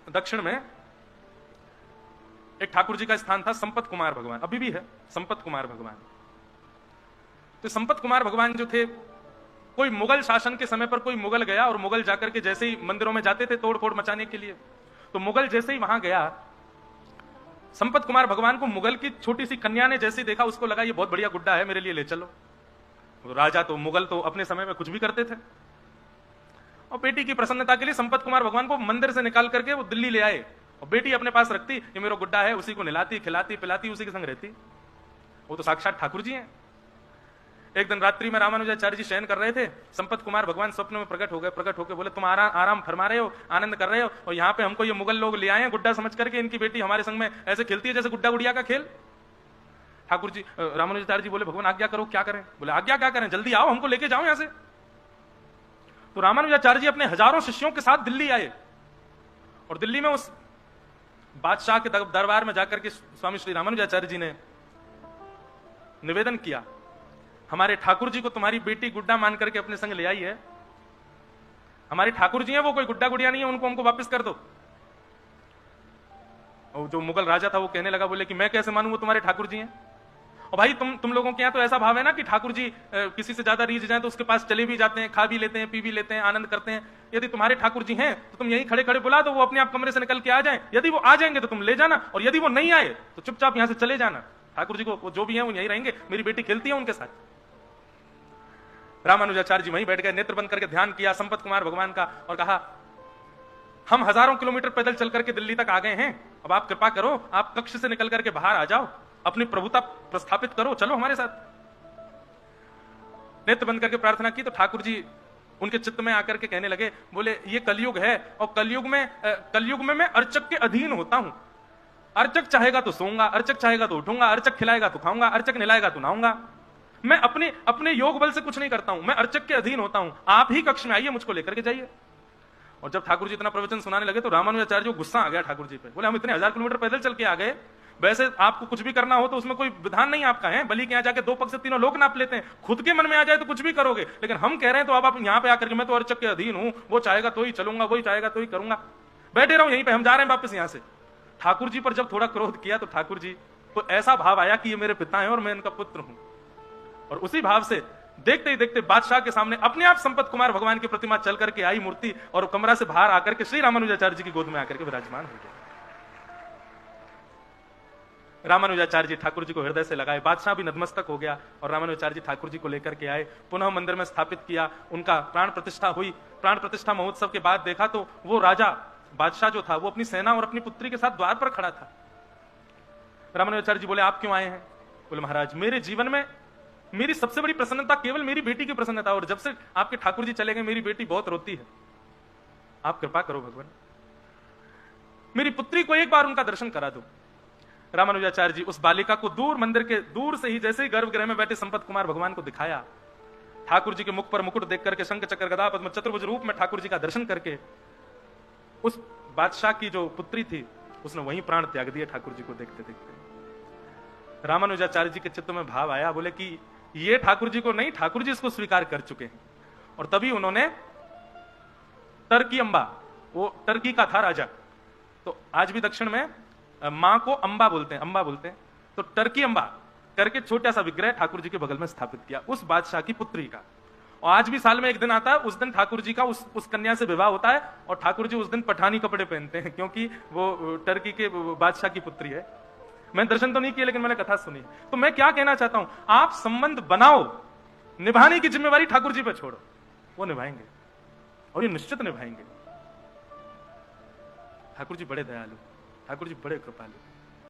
दक्षिण में एक ठाकुर जी का स्थान था, संपत कुमार भगवान, अभी भी है संपत कुमार भगवान। तो संपत कुमार भगवान जो थे, कोई मुगल शासन के समय पर कोई मुगल गया और मुगल जाकर के जैसे ही मंदिरों में जाते थे तोड़ फोड़ मचाने के लिए, तो मुगल जैसे ही वहां गया, संपत कुमार भगवान को मुगल की छोटी सी कन्या ने जैसे ही देखा, उसको लगा ये बहुत बढ़िया गुड्डा है, मेरे लिए ले चलो। राजा तो मुगल तो अपने समय में कुछ भी करते थे, और बेटी की प्रसन्नता के लिए संपत कुमार भगवान को मंदिर से निकाल करके वो दिल्ली ले आए, और बेटी अपने पास रखती, ये मेरा गुड्डा है, उसी को नहलाती खिलाती पिलाती, उसी के संग रहती। वो तो साक्षात ठाकुर जी हैं। एक दिन रात्रि में रामानुजाचार्य जी शयन कर रहे थे, संपत कुमार भगवान स्वप्न में प्रकट हो गए। प्रकट होकर बोले, तुम आराम फरमा रहे हो, आनंद कर रहे हो, और यहाँ पे हमको ये मुगल लोग ले आए हैं गुड्डा समझ करके, इनकी बेटी हमारे संग में ऐसे खेलती है जैसे गुड्डा गुड़िया का खेल। ठाकुर जी रामानुजाचार्य जी बोले, भगवान आज्ञा करो, क्या करें? बोले, आज्ञा क्या करें, जल्दी आओ, हमको लेके जाओ यहां से। तो रामानुजाचार्य जी अपने हजारों शिष्यों के साथ दिल्ली आए, और दिल्ली में उस बादशाह के दरबार में जाकर के स्वामी श्री रामानुजाचार्य जी ने निवेदन किया, हमारे ठाकुर जी को तुम्हारी बेटी गुड्डा मान करके अपने संग ले आई है, हमारे ठाकुर जी हैं, वो कोई गुड्डा गुड़िया नहीं है, उनको हमको वापस कर दो। और जो मुगल राजा था वो कहने लगा, बोले कि मैं कैसे मानूं वो तुम्हारे ठाकुर जी हैं? और भाई तुम लोगों के यहाँ तो ऐसा भाव है ना कि ठाकुर जी किसी से ज्यादा रीझ जाए तो उसके पास चले भी जाते हैं, खा भी लेते हैं, पी भी लेते हैं, आनंद करते हैं। यदि तुम्हारे ठाकुर जी हैं तो तुम यही खड़े खड़े बुला दो, वो अपने आप कमरे से निकल के आ जाएं। यदि वो आ जाएंगे तो तुम ले जाना, और यदि वो नहीं आए तो चुपचाप यहाँ से चले जाना। ठाकुर जी को जो भी है वो यही रहेंगे, मेरी बेटी खेलती है उनके साथ। रामानुजाचार्य जी वहीं बैठ गए, नेत्र बंद करके ध्यान किया संपत कुमार भगवान का, और कहा, हम हजारों किलोमीटर पैदल चल करके दिल्ली तक आ गए हैं, अब आप कृपा करो, आप कक्ष से निकल करके बाहर आ जाओ, अपनी प्रभुता प्रस्थापित करो, चलो हमारे साथ। नेत्र बंद करके प्रार्थना की तो ठाकुर जी उनके चित्त में आकर के कहने लगे, बोले, ये कलयुग है, और कलयुग में मैं अर्चक के अधीन होता हूं। अर्चक चाहेगा तो सोऊंगा, अर्चक चाहेगा तो उठूंगा, अर्चक खिलाएगा तो खाऊंगा, अर्चक नहलाएगा तो नहाऊंगा। मैं अपने योग बल से कुछ नहीं करता हूं, मैं अर्चक के अधीन होता हूं। आप ही कक्ष में आइए, मुझको लेकर के जाइए। और जब ठाकुर जी इतना प्रवचन सुनाने लगे तो रामानुजाचार्य जी को गुस्सा आ गया ठाकुर जी पे। बोले, हम इतने 1000 किलोमीटर पैदल चल के आ गए, वैसे आपको कुछ भी करना हो तो उसमें कोई विधान नहीं आपका है, बलि के यहाँ जाके 2 पग से 3 लोग नाप लेते हैं, खुद के मन में आ जाए तो कुछ भी करोगे, लेकिन हम कह रहे हैं तो अब आप यहाँ पे आकर के, मैं तो अर्चक के अधीन हूं, वो चाहेगा तो ही चलूंगा, वही चाहेगा तो ही करूंगा, बैठे रहो यहीं पे, हम जा रहे हैं वापस यहाँ से। ठाकुर जी पर जब थोड़ा क्रोध किया तो ठाकुर जी को ऐसा भाव आया कि ये मेरे पिता हैं और मैं इनका पुत्र हूं, और उसी भाव से देखते ही देखते बादशाह के सामने अपने आप संपत कुमार भगवान की प्रतिमा चल करके आई मूर्ति, और कमरा से बाहर आकर के श्री रामानुजाचार्य जी की गोद में आकर के विराजमान हो गया। रामानुजाचार्य जी ठाकुर जी को हृदय से लगाए, बादशाह भी नतमस्तक हो गया, और रामानुजाचार्य जी ठाकुर जी को लेकर के आए, पुनः मंदिर में स्थापित किया, उनका प्राण प्रतिष्ठा हुई। प्राण प्रतिष्ठा महोत्सव के बाद देखा तो वो राजा बादशाह जो था वो अपनी सेना और अपनी पुत्री के साथ द्वार पर खड़ा था। रामानुजाचार्य जी बोले, आप क्यों आए हैं? बोले, महाराज, मेरे जीवन में मेरी सबसे बड़ी प्रसन्नता केवल मेरी बेटी की प्रसन्नता, और जब से आपके ठाकुर जी चले गए मेरी बेटी बहुत रोती है, आप कृपा करो भगवान, मेरी पुत्री को एक बार उनका दर्शन करा दो। रामानुजाचार्य जी उस बालिका को दूर मंदिर के दूर से ही, जैसे ही गर्भगृह में बैठे संपत कुमार भगवान को दिखाया, ठाकुर जी के मुख पर मुकुट देख करके शंख चक्र गदा पद्म चतुर्भुज रूप में ठाकुर जी का दर्शन करके उस बादशाह की जो पुत्री थी उसने वहीं प्राण त्याग दिए ठाकुर जी को देखते देखते। रामानुजाचार्य जी के चित्त में भाव आया, बोले कि ये ठाकुर जी को नहीं, ठाकुर जी इसको स्वीकार कर चुके हैं। और तभी उन्होंने टर्की अंबा, वो टर्की का था राजा, तो आज भी दक्षिण में मां को अंबा बोलते हैं, तो टर्की अंबा करके छोटा सा विग्रह ठाकुर जी के बगल में स्थापित किया उस बादशाह की पुत्री का। और आज भी साल में एक दिन आता है, उस दिन ठाकुर जी का उस कन्या से विवाह होता है, और ठाकुर जी उस दिन पठानी कपड़े पहनते हैं, क्योंकि वो टर्की के बादशाह की पुत्री है। मैंने दर्शन तो नहीं किया, लेकिन मैंने कथा सुनी। तो मैं क्या कहना चाहता हूं, आप संबंध बनाओ, निभाने की जिम्मेवारी ठाकुर जी पे छोड़ो, वो निभाएंगे, और ये निश्चित निभाएंगे। ठाकुर जी बड़े दयालु, ठाकुर जी बड़े कृपालु।